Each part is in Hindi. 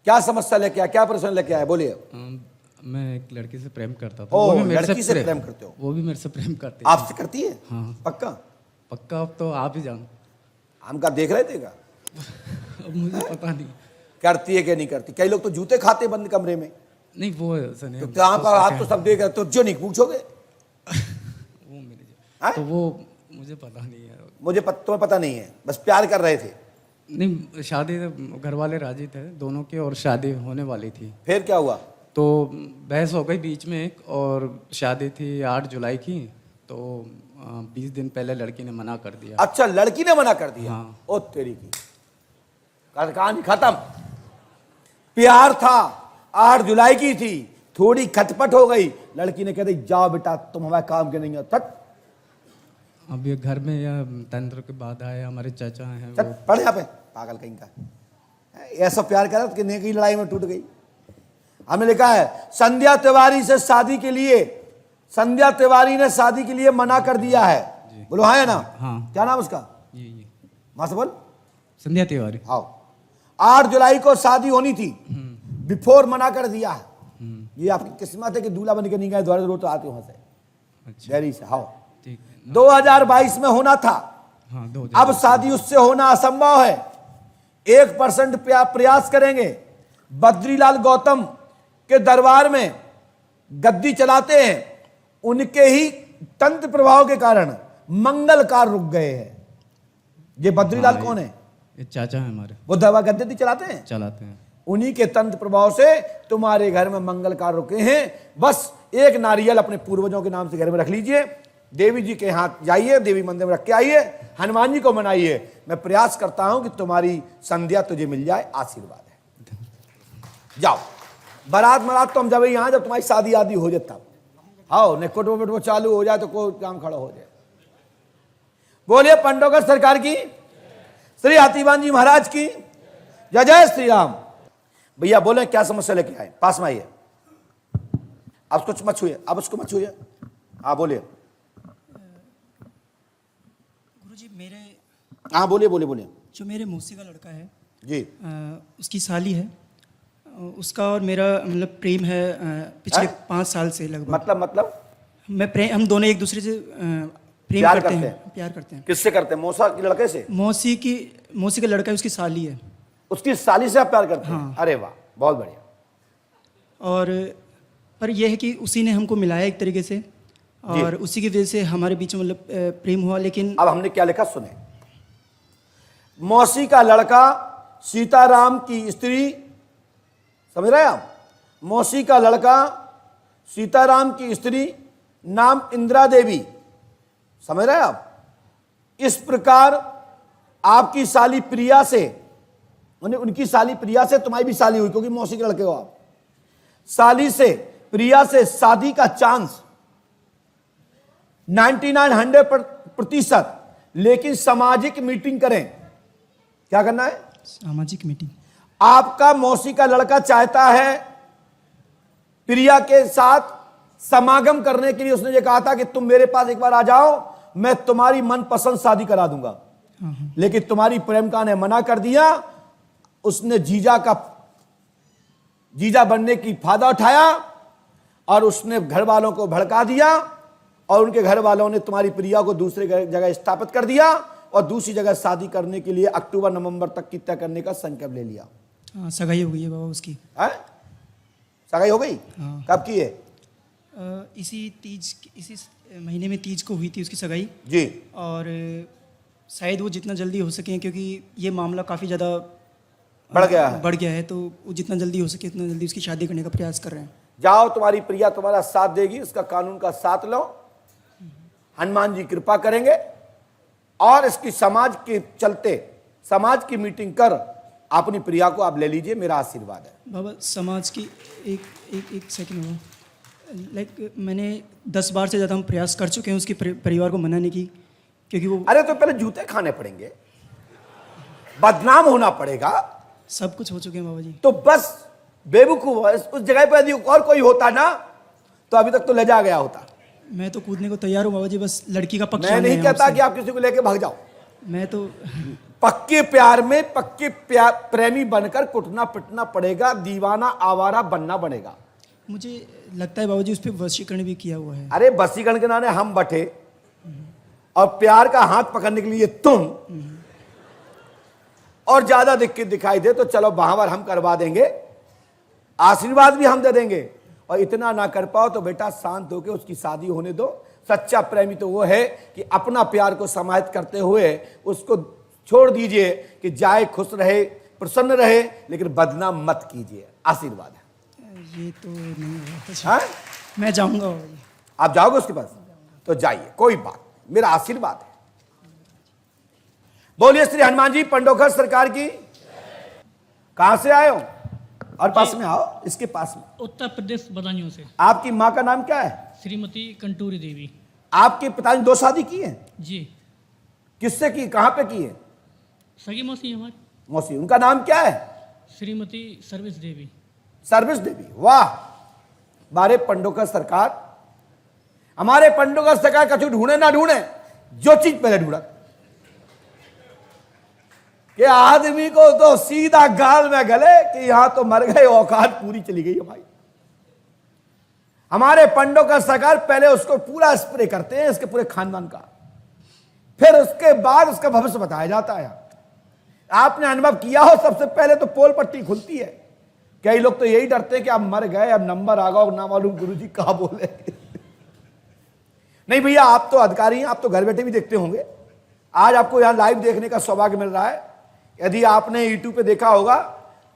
क्या समस्या लेके आया, क्या प्रश्न लेके आया, बोलिए। मैं एक लड़की से प्रेम करता था। ओ, वो भी मेरे लड़की से प्रेम करते हो? वो भी मेरे से प्रेम करती आपसे करती है? हाँ। पक्का? पक्का। अब तो आप ही जानो। हम का देख रहे थे क्या? अब मुझे पता नहीं। करती है कि नहीं करती? कई लोग तो जूते खाते बंद कमरे में। नहीं वो ऐसा नहीं। तो कहाँ पर आप तो सब देख रहे, तो जो नहीं पूछोगे? वो मेरे हाँ? तो वो मुझे पता नहीं है। तुम्हें पता नहीं है, बस प्यार कर रहे थे। नहीं, शादी घर वाले राजी थे दोनों के और शादी होने वाली थी। फिर क्या हुआ? तो बहस हो गई बीच में एक, और शादी थी 8 जुलाई की। तो 20 दिन पहले लड़की ने मना कर दिया। अच्छा, लड़की ने मना कर दिया? हाँ। ओ तेरी की कहानी खत्म। प्यार था, 8 जुलाई की थी, थोड़ी खटपट हो गई, लड़की ने कह दी जाओ बेटा तुम हमारे काम के नहीं हो, तक। अब ये घर में या तंत्र के बाद आए हमारे चाचा हैं चल वो। पढ़ यहाँ पे, पागल कहीं का। ऐसा प्यार करा कि नेकी लड़ाई में टूट गई। हमने लिखा है संध्या तिवारी से शादी के लिए, संध्या तिवारी ने शादी के लिए मना कर दिया है। बोलो हाँ या ना? हाँ। क्या नाम उसका? ये वहां से बोल। संध्या तिवारी। आओ, 8 जुलाई को शादी होनी थी, बिफोर मना कर दिया है। ये आपकी किस्मत है कि दूल्हा बन के नहीं गए, द्वारा रोज तो आते वहां से। अच्छा देरी से। हाँ, ठीक है। 2022 में होना था। हाँ, अब शादी उससे होना असंभव है। 1% प्रयास करेंगे। बद्रीलाल गौतम के दरबार में गद्दी चलाते हैं, उनके ही तंत्र प्रभाव के कारण मंगल कार्य रुक गए हैं। ये बद्रीलाल कौन है? ये चाचा है हमारे। वो दरबार गद्दी चलाते हैं, चलाते हैं। उन्हीं के तंत्र प्रभाव से तुम्हारे घर में मंगल कार्य रुके हैं। बस एक नारियल अपने पूर्वजों के नाम से घर में रख लीजिए, देवी जी के हाथ जाइए, देवी मंदिर में रख के आइए, हनुमान जी को मनाइए। मैं प्रयास करता हूं कि तुम्हारी संध्या तुझे मिल जाए, आशीर्वाद है। जाओ, बारात मरात तो हम जब यहां, जब तुम्हारी शादी आदि हो जाए तब आओ, नेकोट वो चालू हो जाए तो कोई काम खड़ा हो जाए। बोलिए पंडोगर सरकार की, श्री हाथीवान जी महाराज की जय। जय श्री राम। भैया बोले क्या समस्या लेके आए, पास में आइए। अब कुछ मत छूइए, अब उसको मत छूइए। हाँ बोलिए। गुरुजी मेरे, हाँ बोलिए बोलिए बोलिए। जो मेरे मौसी का लड़का है जी। उसकी साली है, उसका और मेरा मतलब प्रेम है पिछले 5 साल से लगभग। मतलब हम दोनों एक दूसरे से प्रेम प्यार करते करते हैं। प्यार करते हैं। किससे करते हैं? मौसा के लड़के से? मौसी का लड़का है, उसकी साली है। उसकी साली से आप प्यार करते हैं? हाँ। अरे वाह, बहुत बढ़िया। और पर यह है कि उसी ने हमको मिलाया एक तरीके से, और उसी की वजह से हमारे बीच में मतलब प्रेम हुआ। लेकिन अब हमने क्या लिखा सुने। मौसी का लड़का सीताराम की स्त्री, समझ रहे हैं आप? मौसी का लड़का सीताराम की स्त्री, नाम इंदिरा देवी, समझ रहे हैं आप? इस प्रकार आपकी साली प्रिया से, उनकी साली प्रिया से तुम्हारी भी साली हुई, क्योंकि मौसी के लड़के हो आप। साली से, प्रिया से शादी का चांस 99-100%। लेकिन सामाजिक मीटिंग करें। क्या करना है? सामाजिक मीटिंग। आपका मौसी का लड़का चाहता है प्रिया के साथ समागम करने के लिए। उसने ये कहा था कि तुम मेरे पास एक बार आ जाओ, मैं तुम्हारी मनपसंद शादी करा दूंगा। लेकिन तुम्हारी प्रेमिका ने मना कर दिया। उसने जीजा बनने की फायदा उठाया और उसने घर वालों को भड़का दिया, और उनके घर वालों ने तुम्हारी प्रिया को दूसरे जगह स्थापित कर दिया और दूसरी जगह शादी करने के लिए अक्टूबर-नवंबर तक की तय करने का संकल्प ले लिया। हाँ, सगाई हो गई है बाबा उसकी। है? सगाई हो गई? हाँ। कब की है? इसी महीने में तीज को हुई थी उसकी सगाई जी। और शायद वो जितना जल्दी हो सके, क्योंकि ये मामला काफ़ी ज़्यादा बढ़ गया है, तो वो जितना जल्दी हो सके उतना जल्दी उसकी शादी करने का प्रयास कर रहे हैं। जाओ, तुम्हारी प्रिया तुम्हारा साथ देगी, उसका कानून का साथ लो, हनुमान जी कृपा करेंगे। और इसकी समाज के चलते समाज की मीटिंग कर अपनी प्रिया को आप ले लीजिए, मेरा आशीर्वाद है। बाबा समाज की एक सेकंड बाबा, मैंने 10 बार से ज़्यादा हम प्रयास कर चुके हैं उसके परिवार को मनाने की, क्योंकि वो अरे तो पहले जूते खाने पड़ेंगे, बदनाम होना पड़ेगा। सब कुछ हो चुके हैं बाबा जी। तो बस बेवकूफ, उस जगह पर यदि और कोई होता ना तो अभी तक तो ले जा गया होता। मैं तो कूदने को तैयार हूँ बाबा जी, बस लड़की का पक्ष मैं नहीं कहता कि आप किसी को लेके भाग जाओ। मैं तो पक्के प्यार में पक्के प्रेमी बनकर कुटना पिटना पड़ेगा, दीवाना आवारा बनना बनेगा। मुझे लगता है बाबूजी उस पर वशीकरण भी किया हुआ है। अरे वशीकरण के नाने हम बटे और प्यार का हाथ पकड़ने के लिए तुम, और ज्यादा दिक्कत दिखाई दे तो चलो बहावर हम करवा देंगे, आशीर्वाद भी हम दे देंगे, और इतना ना कर पाओ तो बेटा शांत होकर उसकी शादी होने दो। सच्चा प्रेमी तो वो है कि अपना प्यार को समाहित करते हुए उसको छोड़ दीजिए कि जाए खुश रहे प्रसन्न रहे, लेकिन बदनाम मत कीजिए। आशीर्वाद है। ये तो नहीं होगा। हाँ? मैं जाऊंगा बाबूजी। आप जाओगे उसके पास तो जाइए, कोई बात, मेरा आशीर्वाद है। बोलिए श्री हनुमान जी पंडोखर सरकार की। कहां से आए हो? और पास में आओ, इसके पास में। उत्तर प्रदेश बदायूं से। आपकी माँ का नाम क्या है? श्रीमती कंटूरी देवी। आपके पिताजी 2 शादी की है? जी। किससे की, कहां पे की है? सगी मौसी हमारी। मौसी, उनका नाम क्या है? श्रीमती सर्विस देवी। सर्विस देवी। वाह, हमारे पंडोकर सरकार, हमारे पंडोकर सरकार कछु ढूंढे ना ढूंढे, जो चीज पहले ढूंढा कि आदमी को तो सीधा गाल में गले कि यहां तो मर गए, औकात पूरी चली गई है भाई। हमारे पंडोकर सरकार पहले उसको पूरा स्प्रे करते हैं, इसके पूरे खानदान का, फिर उसके बाद उसका भविष्य बताया जाता है। आपने अनुभव किया हो, सबसे पहले तो पोल पट्टी खुलती है। कई लोग तो यही डरते हैं कि आप मर गए, अब नंबर आ गया, ना मालूम गुरुजी कहां बोले। नहीं भैया, आप तो अधिकारी हैं, आप तो घर बैठे भी देखते होंगे। आज आपको यहां लाइव देखने का सौभाग्य मिल रहा है। यदि आपने यूट्यूब पे देखा होगा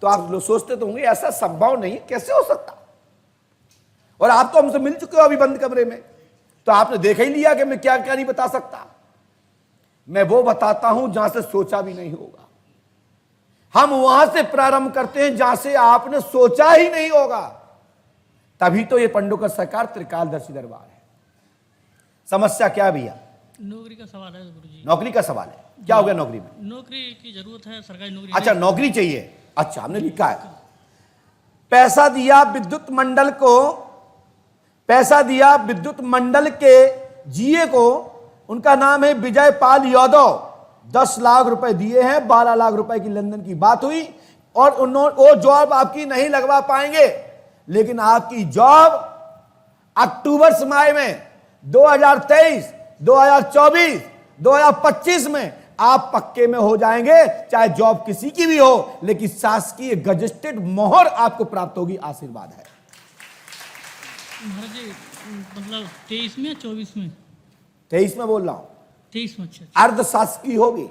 तो आप लोग सोचते तो होंगे ऐसा संभव नहीं, कैसे हो सकता। और आप तो हमसे मिल चुके हो अभी बंद कमरे में, तो आपने देख ही लिया कि मैं क्या क्या नहीं बता सकता। मैं वो बताता हूं जहां से सोचा भी नहीं होगा। हम वहां से प्रारंभ करते हैं जहां से आपने सोचा ही नहीं होगा। तभी तो ये पंडोकर सरकार त्रिकालदर्शी दरबार है। समस्या क्या भैया? नौकरी का सवाल है गुरुजी। नौकरी का सवाल है। क्या हो गया नौकरी में? नौकरी की जरूरत है, सरकारी नौकरी। अच्छा, नौकरी चाहिए। अच्छा, हमने लिखा है पैसा दिया विद्युत मंडल को, पैसा दिया विद्युत मंडल के जीए को, उनका नाम है विजय पाल यादव। 10 लाख रुपए दिए हैं, 12 लाख रुपए की लेनदेन की बात हुई, और उन्होंने वो जॉब आपकी नहीं लगवा पाएंगे, लेकिन आपकी जॉब अक्टूबर समाय में 2023, 2024, 2025 में आप पक्के में हो जाएंगे। चाहे जॉब किसी की भी हो, लेकिन शासकीय गजेटेड मोहर आपको प्राप्त होगी। आशीर्वाद है महाराज जी। मतलब 23 में 24 में? 23 में बोल रहा हूं। 23 में। अच्छा। अर्धशासकीय होगी।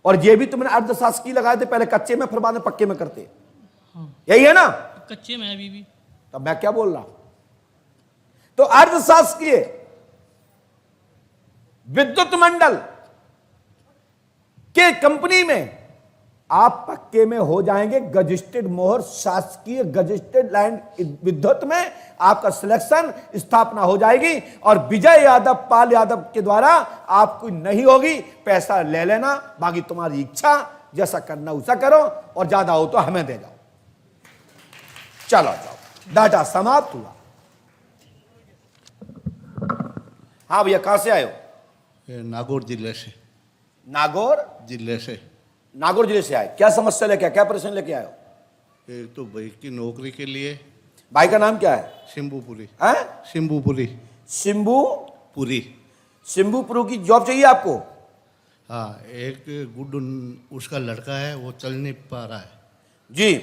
और ये भी तुमने अर्धशासकीय लगाए थे, पहले कच्चे में फिर बाद में पक्के में करते। हाँ। यही है ना? कच्चे में अभी भी। तब मैं क्या बोल रहा हूं? तो अर्धशासकीय विद्युत मंडल के कंपनी में आप पक्के में हो जाएंगे। गजेटेड मोहर, शासकीय गजेटेड लैंड विद्युत में आपका सिलेक्शन, स्थापना हो जाएगी, और विजय यादव पाल यादव के द्वारा आपको नहीं होगी। पैसा ले लेना, बाकी तुम्हारी इच्छा, जैसा करना वैसा करो, और ज्यादा हो तो हमें दे जाओ। चलो जाओ, डाटा समाप्त हुआ। हाँ भैया, कहां से आए हो? नागौर जिले से। नागौर जिले से। नागौर जिले से आए। क्या समस्या लेके आए, क्या परेशानी लेके आए हो? एक तो भाई की नौकरी के लिए। भाई का नाम क्या है? शिम्बूपुरी। हैं? शिम्बूपुरी। शिम्बूपुरी। पुरी। की जॉब चाहिए आपको? हाँ, एक गुड्डू उसका लड़का है, वो चल नहीं पा रहा है जी।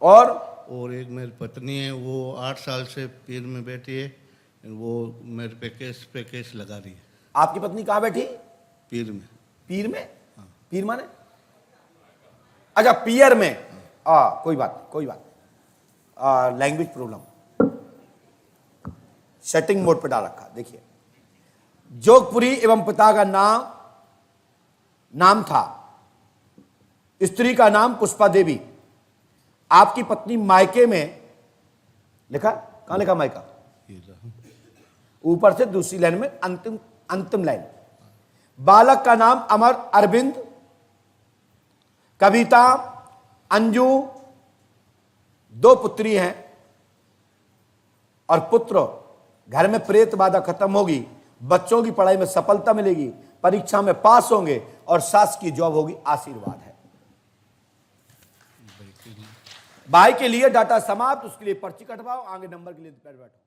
और एक मेरी पत्नी है, वो 8 साल से पीर में बैठी है, वो मेरे पे केस लगा रही है। आपकी पत्नी कहाँ बैठी? पीर में। पीर में? पीर माने? अच्छा, पियर में। कोई बात, कोई बात। लैंग्वेज प्रॉब्लम, सेटिंग मोड पे डाल रखा। देखिए, जोगपुरी एवं पिता का नाम था, स्त्री का नाम पुष्पा देवी। आपकी पत्नी मायके में लिखा, कहां लिखा मायका? ऊपर से दूसरी लाइन में अंतिम लाइन। बालक का नाम अमर अरविंद, कविता, अंजू। 2 पुत्री हैं, और पुत्र घर में प्रेत बाधा खत्म होगी, बच्चों की पढ़ाई में सफलता मिलेगी, परीक्षा में पास होंगे, और सास की जॉब होगी आशीर्वाद है। भाई के लिए डाटा समाप्त, उसके लिए पर्ची कटवाओ, आगे नंबर के लिए बैठो।